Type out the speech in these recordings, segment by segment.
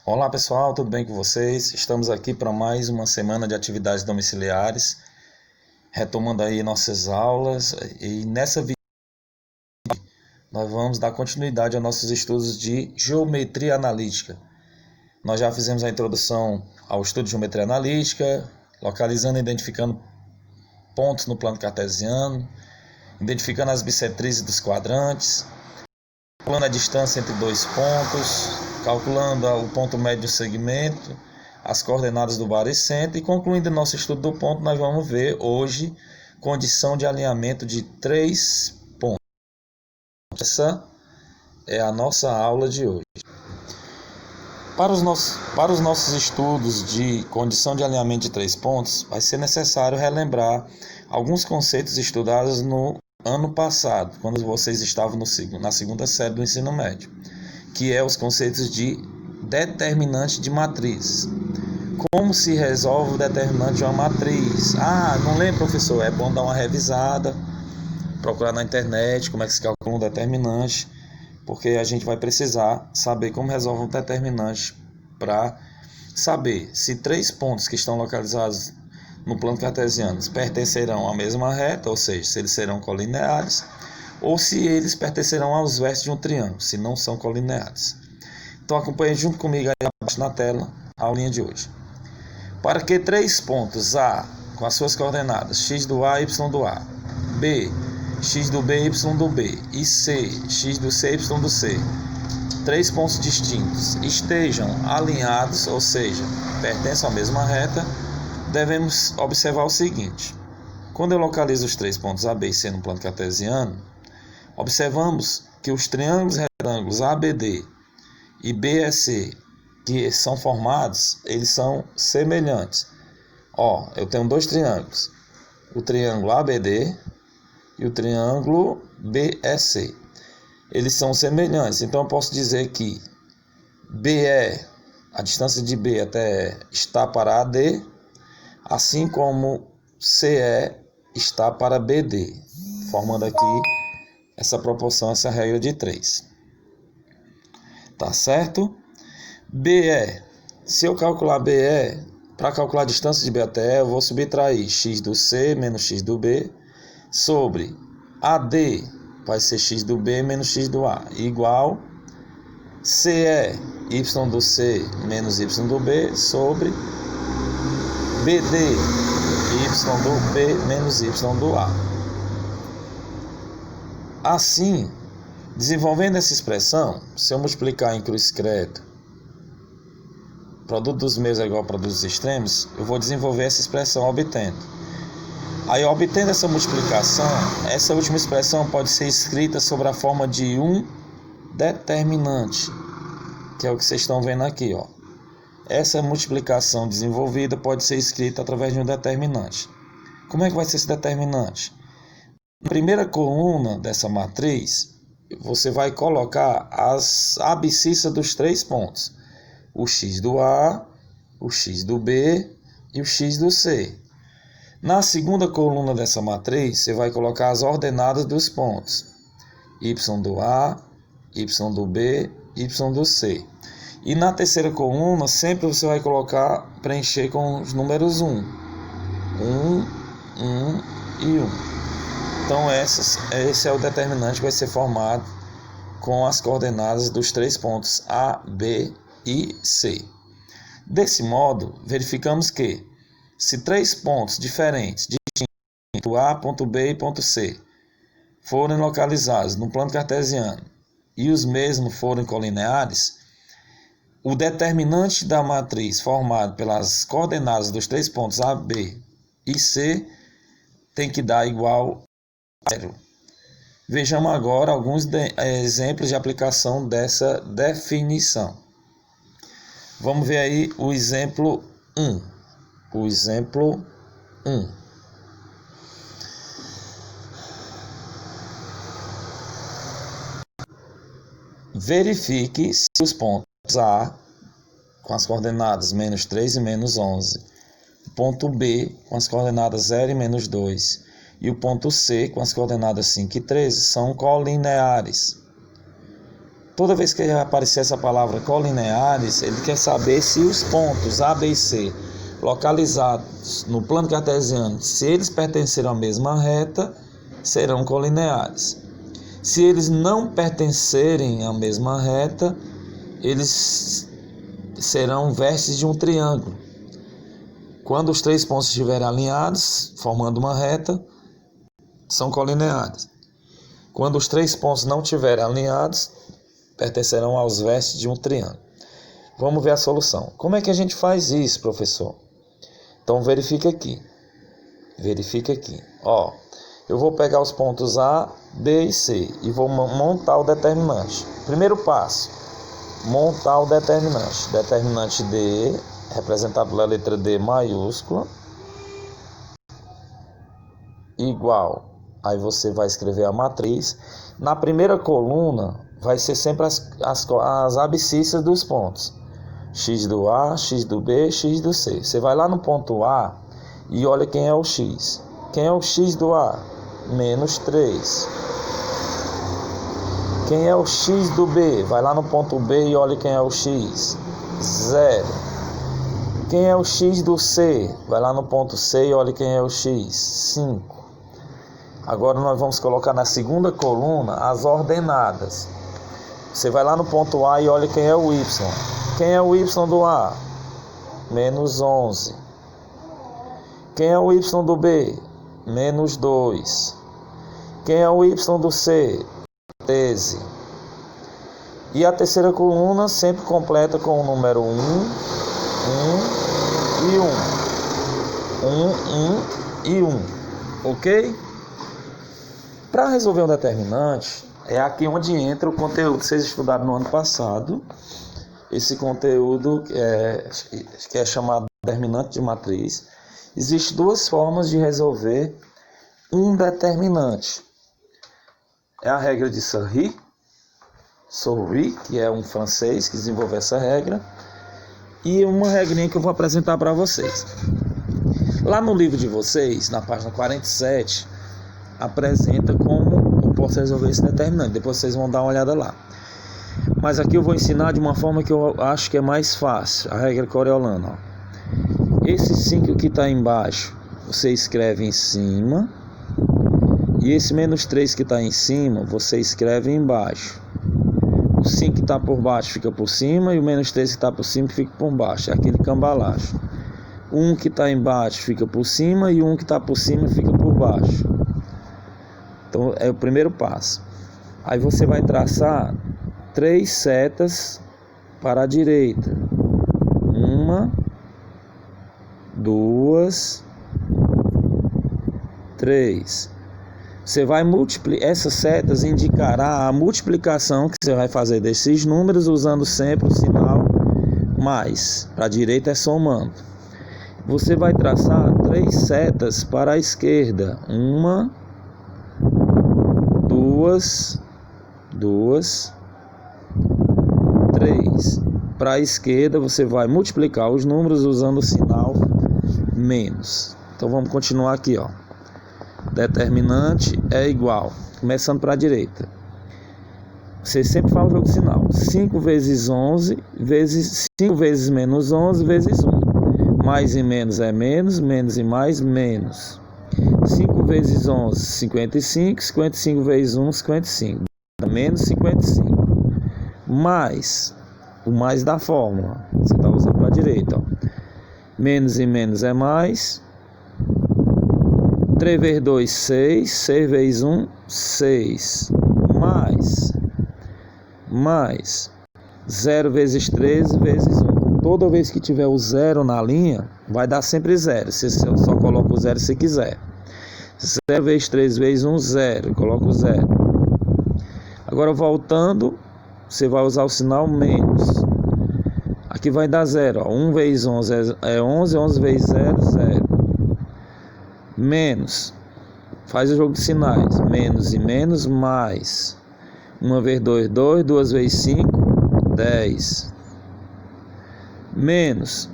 Olá pessoal, tudo bem com vocês? Estamos aqui para mais uma semana de atividades domiciliares, retomando aí nossas aulas e nessa vídeo nós vamos dar continuidade aos nossos estudos de geometria analítica. Nós já fizemos a introdução ao estudo de geometria analítica, localizando e identificando pontos no plano cartesiano, identificando as bissetrizes dos quadrantes, calculando a distância entre dois pontos, calculando o ponto médio do segmento, as coordenadas do baricentro e concluindo o nosso estudo do ponto, nós vamos ver hoje condição de alinhamento de 3 pontos. Essa é a nossa aula de hoje. Para os nossos estudos de condição de alinhamento de 3 pontos, vai ser necessário relembrar alguns conceitos estudados no ano passado, quando vocês estavam na segunda série do ensino médio, que é os conceitos de determinante de matriz. Como se resolve o determinante de uma matriz? Não lembro, professor? É bom dar uma revisada, procurar na internet como é que se calcula um determinante, porque a gente vai precisar saber como resolve um determinante para saber se 3 pontos que estão localizados no plano cartesiano pertencerão à mesma reta, ou seja, se eles serão colineares, ou se eles pertencerão aos vértices de um triângulo, se não são colineares. Então acompanhe junto comigo aí abaixo na tela a aulinha de hoje. Para que 3 pontos A, com as suas coordenadas x do A, y do A, B, x do B, y do B, e C, x do C, y do C, 3 pontos distintos, estejam alinhados, ou seja, pertençam à mesma reta, devemos observar o seguinte: quando eu localizo os 3 pontos A, B e C no plano cartesiano, observamos que os triângulos retângulos ABD e BEC que são formados, eles são semelhantes. Eu tenho 2 triângulos, o triângulo ABD e o triângulo BEC. Eles são semelhantes, então eu posso dizer que BE, a distância de B até E está para AD, assim como CE está para BD, formando aqui essa proporção, essa regra de 3. Tá certo? BE, se eu calcular BE, para calcular a distância de B até E, eu vou subtrair x do C menos x do B sobre AD, vai ser x do B menos x do A, igual CE, y do C menos y do B sobre BD, y do B menos y do A. Assim, desenvolvendo essa expressão, se eu multiplicar em cruz credo, produto dos meios é igual ao produto dos extremos, eu vou desenvolver essa expressão obtendo. Aí, obtendo essa multiplicação, essa última expressão pode ser escrita sobre a forma de um determinante, que é o que vocês estão vendo aqui, Essa multiplicação desenvolvida pode ser escrita através de um determinante. Como é que vai ser esse determinante? Na primeira coluna dessa matriz, você vai colocar as abscissas dos 3 pontos: o x do A, o x do B e o x do C. Na segunda coluna dessa matriz, você vai colocar as ordenadas dos pontos: y do A, y do B, y do C. E na terceira coluna, sempre você vai preencher com os números 1 e 1. Então esse é o determinante que vai ser formado com as coordenadas dos 3 pontos A, B e C. Desse modo, verificamos que se 3 pontos diferentes, distintos, A, ponto B e ponto C, forem localizados no plano cartesiano e os mesmos forem colineares, o determinante da matriz formado pelas coordenadas dos 3 pontos A, B e C tem que dar igual a 0. Vejamos agora alguns exemplos de aplicação dessa definição. Vamos ver aí o exemplo 1. O exemplo 1. Verifique se os pontos A com as coordenadas menos 3 e menos 11, o ponto B com as coordenadas 0 e menos 2 e o ponto C com as coordenadas 5 e 13 são colineares. toda vez que aparecer essa palavra colineares, ele quer saber se os pontos A, B e C localizados no plano cartesiano, se eles pertencerem à mesma reta, serão colineares. Se eles não pertencerem à mesma reta, eles serão vértices de um triângulo. Quando os três pontos estiverem alinhados, formando uma reta, são colineares. Quando os três pontos não estiverem alinhados, pertencerão aos vértices de um triângulo. Vamos ver a solução. Como é que a gente faz isso, professor? Então verifica aqui. Ó, eu vou pegar os pontos A, B e C e vou montar o determinante. Primeiro passo, montar o determinante. Determinante D, representado pela letra D maiúscula, igual. Aí você vai escrever a matriz. Na primeira coluna vai ser sempre as abscissas dos pontos. X do A, X do B, X do C. Você vai lá no ponto A e olha quem é o X. Quem é o X do A? Menos 3. Quem é o X do B? Vai lá no ponto B e olha quem é o X. 0. Quem é o X do C? Vai lá no ponto C e olha quem é o X. 5. Agora nós vamos colocar na segunda coluna as ordenadas. Você vai lá no ponto A e olha quem é o Y. Quem é o Y do A? Menos 11. Quem é o Y do B? Menos 2. Quem é o Y do C? 13. E a terceira coluna sempre completa com o número 1, 1 e 1. 1 e 1. Ok? Para resolver um determinante, é aqui onde entra o conteúdo que vocês estudaram no ano passado. Esse conteúdo que é chamado determinante de matriz. Existem duas formas de resolver um determinante. É a regra de Saury, que é um francês que desenvolveu essa regra, e uma regrinha que eu vou apresentar para vocês. Lá no livro de vocês, na página 47, apresenta como eu posso resolver esse determinante. Depois vocês vão dar uma olhada lá. Mas aqui eu vou ensinar de uma forma que eu acho que é mais fácil. A regra Coriolanus. Esse 5 que está embaixo, você escreve em cima. E esse menos 3 que está em cima, você escreve embaixo. O 5 que está por baixo fica por cima. E o menos 3 que está por cima fica por baixo. É aquele cambalacho. O 1 que está embaixo fica por cima. E o 1 que está por cima fica por baixo. Então é o primeiro passo. Aí você vai traçar 3 setas para a direita. 1, 2, 3. Você vai multiplicar. Essas setas indicará a multiplicação que você vai fazer desses números usando sempre o sinal mais. Para a direita é somando. Você vai traçar 3 setas para a esquerda. 1, 2, 3. Para a esquerda você vai multiplicar os números usando o sinal menos. Então vamos continuar aqui, ó. Determinante é igual. Começando para a direita. Você sempre faz o jogo de sinal. 5 vezes 11 vezes 5 vezes menos 11 vezes 1. Mais e menos é menos, menos e mais, menos. 5 vezes 11, 55. 55 vezes 1, 55. Menos 55. Mais. O mais da fórmula. Você está usando para a direita. Ó. Menos e menos é mais. 3 vezes 2, 6. 6 vezes 1, 6. Mais. 0 vezes 13 vezes 1. Toda vez que tiver o 0 na linha, vai dar sempre 0. Você só coloca o 0 se quiser. 0 vezes 3 vezes 1, 0. Coloca o 0. Agora voltando, você vai usar o sinal menos. Aqui vai dar 0. Ó. 1 vezes 11 é 11. 11 vezes 0, 0. Menos. Faz o jogo de sinais. Menos e menos, mais. 1 vezes 2, 2. 2 vezes 5, 10. Menos.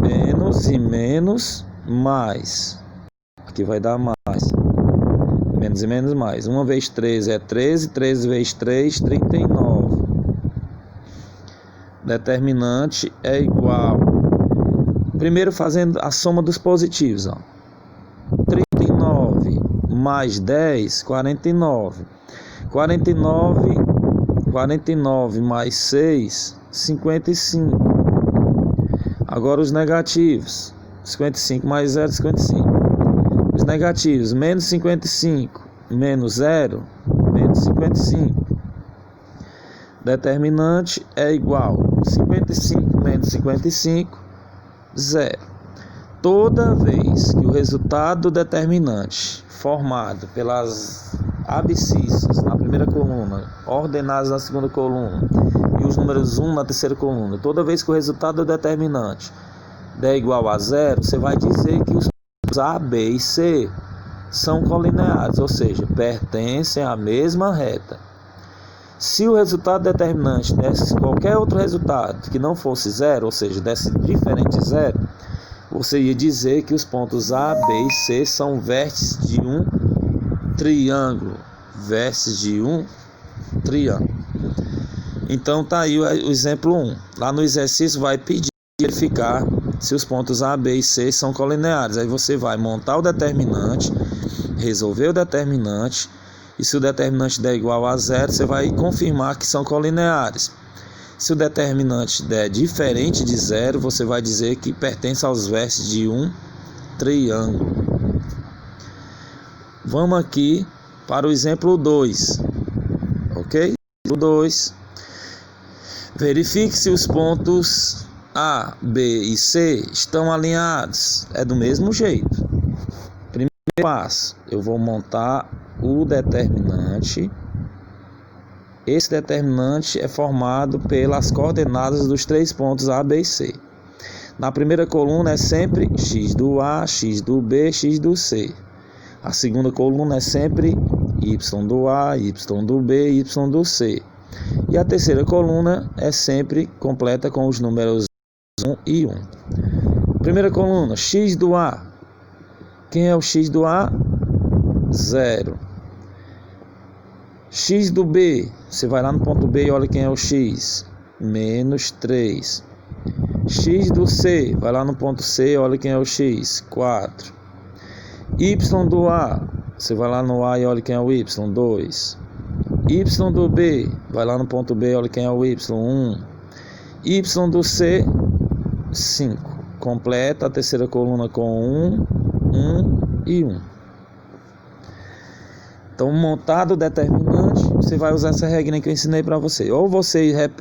Menos e menos, mais. Aqui vai dar mais. Menos e menos, mais. 1 vezes 13 é 13. 13 vezes 3, 39. determinante é igual. Primeiro fazendo a soma dos positivos, ó. 39 mais 10, 49. 49 mais 6, 55. Agora os negativos. 55 mais 0, 55. Os negativos, menos 55, menos 0, menos 55. Determinante é igual 55 menos 55, 0. Toda vez que o resultado do determinante formado pelas abscissas na primeira coluna, ordenados na segunda coluna e os números 1 na terceira coluna, toda vez que o resultado do determinante der igual a 0, você vai dizer que os pontos A, B e C são colineares, ou seja, pertencem à mesma reta. Se o resultado determinante desse qualquer outro resultado que não fosse 0, ou seja, desse diferente de 0, você ia dizer que os pontos A, B e C são vértices de um triângulo. Vértices de um triângulo. Então tá aí o exemplo 1. Lá no exercício vai pedir verificar se os pontos A, B e C são colineares. Aí você vai montar o determinante, resolver o determinante, e se o determinante der igual a 0, você vai confirmar que são colineares. Se o determinante der diferente de 0, você vai dizer que pertence aos vértices de um triângulo. Vamos aqui para o exemplo 2. Ok? O 2. Verifique se os pontos A, B e C estão alinhados. É do mesmo jeito. Primeiro passo, eu vou montar o determinante. Esse determinante é formado pelas coordenadas dos três pontos A, B e C. Na primeira coluna é sempre x do A, x do B, x do C. A segunda coluna é sempre y do A, y do B, y do C. E a terceira coluna é sempre completa com os números 1 e 1. Primeira coluna, x do A. Quem é o x do A? 0. X do B, você vai lá no ponto B e olha quem é o x, menos 3. X do C, vai lá no ponto C e olha quem é o x, 4. Y do A, você vai lá no A e olha quem é o y, 2. Y do B, vai lá no ponto B e olha quem é o y, 1. Y do C, 5. Completa a terceira coluna com 1, 1 e 1. Então, montado o determinante, você vai usar essa regra que eu ensinei para você. Ou você repete